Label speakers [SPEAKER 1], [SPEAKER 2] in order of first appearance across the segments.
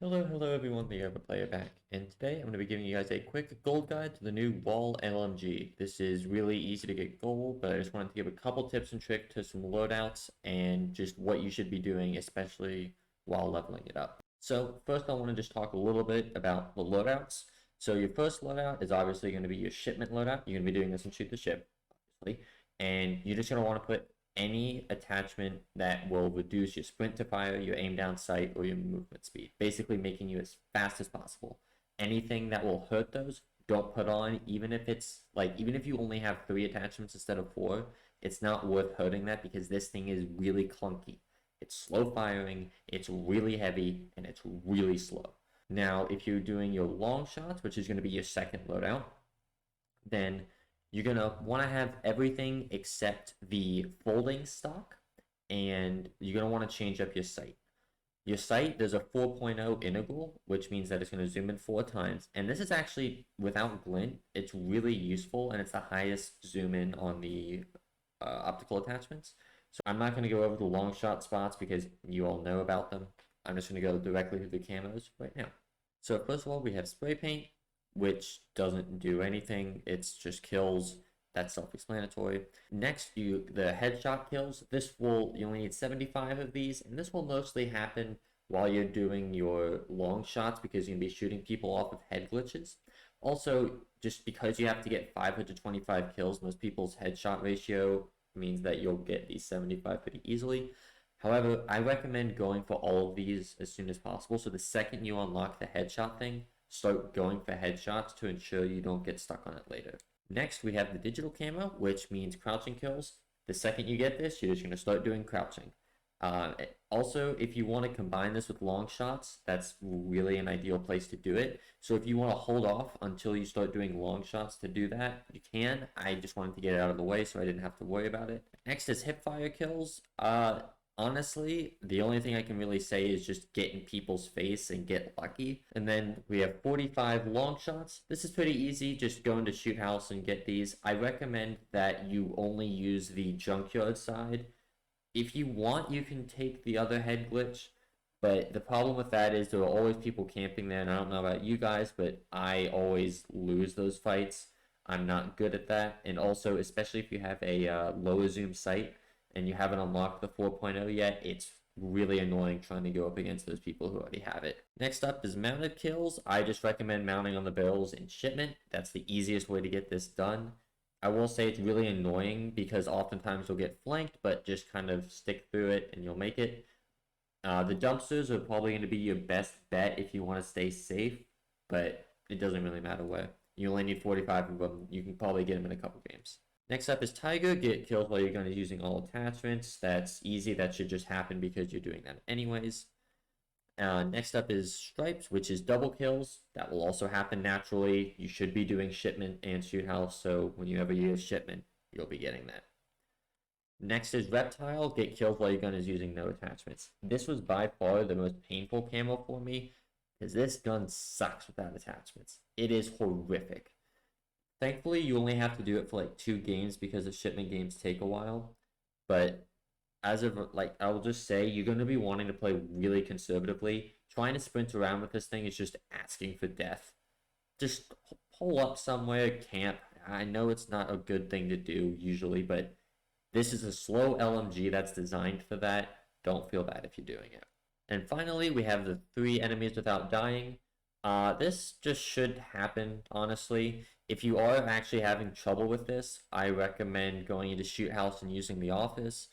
[SPEAKER 1] Hello everyone, the Overplayer back, and today I'm going to be giving you guys a quick gold guide to the new RAAL LMG. This is really easy to get gold, but I just wanted to give a couple tips and tricks to some loadouts and just what you should be doing, especially while leveling it up. So first I want to just talk a little bit about the loadouts. So your first loadout is obviously going to be your shipment loadout. You're going to be doing this in Shoot the Ship, obviously, and you're just going to want to put any attachment that will reduce your sprint to fire, your aim down sight, or your movement speed, basically making you as fast as possible. Anything that will hurt those, don't put on, even if it's like, even if you only have 3 attachments instead of 4, it's not worth hurting that because this thing is really clunky. It's slow firing, it's really heavy, and it's really slow. Now, if you're doing your long shots, which is going to be your second loadout, then you're going to want to have everything except the folding stock, and you're going to want to change up your sight. Your sight, there's a 4.0 integral, which means that it's going to zoom in 4 times. And this is actually, without glint, it's really useful, and it's the highest zoom in on the optical attachments. So I'm not going to go over the long shot spots because you all know about them. I'm just going to go directly to the camos right now. So first of all, we have spray paint, which doesn't do anything. It's just kills. That's self-explanatory. Next, the headshot kills. You only need 75 of these, and this will mostly happen while you're doing your long shots because you're gonna be shooting people off of head glitches. Also, just because you have to get 525 kills, most people's headshot ratio means that you'll get these 75 pretty easily. However, I recommend going for all of these as soon as possible. So the second you unlock the headshot thing, start going for headshots to ensure you don't get stuck on it later. Next, we have the digital camo, which means crouching kills. The second you get this, you're just going to start doing crouching. Also, if you want to combine this with long shots, that's really an ideal place to do it. So if you want to hold off until you start doing long shots to do that, you can. I just wanted to get it out of the way so I didn't have to worry about it. Next is hip fire kills. Honestly, the only thing I can really say is just get in people's face and get lucky. And then we have 45 long shots. This is pretty easy. Just go into shoot house and get these. I recommend that you only use the junkyard side. If you want, you can take the other head glitch. But the problem with that is there are always people camping there. And I don't know about you guys, but I always lose those fights. I'm not good at that. And also, especially if you have a lower zoom sight, and you haven't unlocked the 4.0 yet, it's really annoying trying to go up against those people who already have it. Next up is mounted kills. I just recommend mounting on the barrels in shipment. That's the easiest way to get this done. I will say it's really annoying because oftentimes you'll get flanked, but just kind of stick through it and you'll make it. The dumpsters are probably going to be your best bet if you want to stay safe, but it doesn't really matter where. You only need 45 of them. You can probably get them in a couple games. Next up is Tiger. Get kills while you're going to be using all attachments. That's easy. That should just happen because you're doing that anyways. Next up is Stripes, which is double kills. That will also happen naturally. You should be doing shipment and shoot house, so whenever you use shipment, you'll be getting that. Next is Reptile. Get kills while your gun is using no attachments. This was by far the most painful camo for me because this gun sucks without attachments. It is horrific. Thankfully, you only have to do it for like 2 games because the shipment games take a while. But as of like, I will just say you're going to be wanting to play really conservatively. Trying to sprint around with this thing is just asking for death. Just pull up somewhere, camp. I know it's not a good thing to do usually, but this is a slow LMG that's designed for that. Don't feel bad if you're doing it. And finally, we have the 3 enemies without dying. This just should happen, honestly. If you are actually having trouble with this, I recommend going into shoot house and using the office.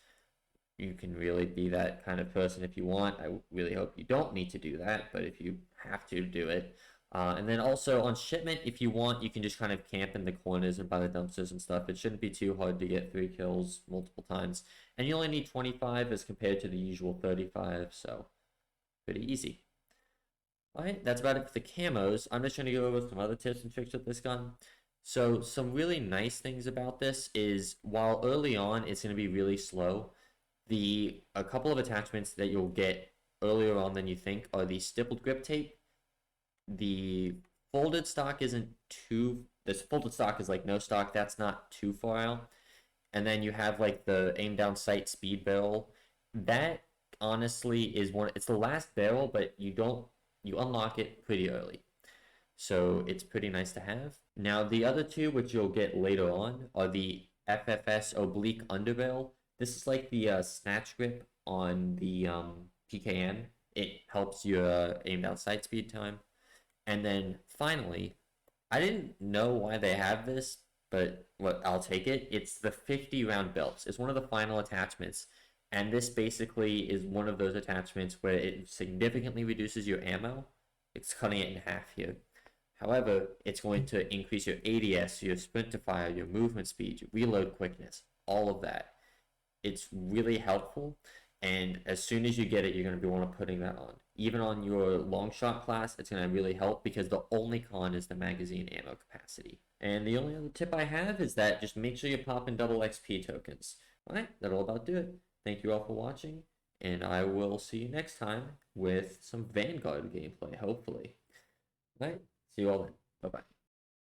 [SPEAKER 1] You can really be that kind of person if you want. I really hope you don't need to do that, but if you have to, do it. And then also on shipment, if you want, you can just kind of camp in the corners and by the dumpsters and stuff. It shouldn't be too hard to get 3 kills multiple times. And you only need 25 as compared to the usual 35, so pretty easy. Alright, that's about it for the camos. I'm just going to go over some other tips and tricks with this gun. So some really nice things about this is while early on it's going to be really slow, a couple of attachments that you'll get earlier on than you think are the stippled grip tape. The folded stock isn't too, this folded stock is like no stock, that's not too far out. And then you have like the aim down sight speed barrel. That honestly is it's the last barrel, but you don't you unlock it pretty early. So it's pretty nice to have. Now the other two, which you'll get later on, are the FFS oblique underbarrel. This is like the snatch grip on the PKN. It helps your aim down sight speed time. And then finally, I didn't know why they have this, but what I'll take it. It's the 50 round belts. It's one of the final attachments. And this basically is one of those attachments where it significantly reduces your ammo. It's cutting it in half here. However, it's going to increase your ADS, your sprint to fire, your movement speed, your reload quickness, all of that. It's really helpful, and as soon as you get it, you're going to be want to putting that on. Even on your long shot class, it's going to really help because the only con is the magazine ammo capacity. And the only other tip I have is that just make sure you pop in double XP tokens. Alright, that'll about do it. Thank you all for watching, and I will see you next time with some Vanguard gameplay, hopefully. Alright, see you all then. Bye-bye.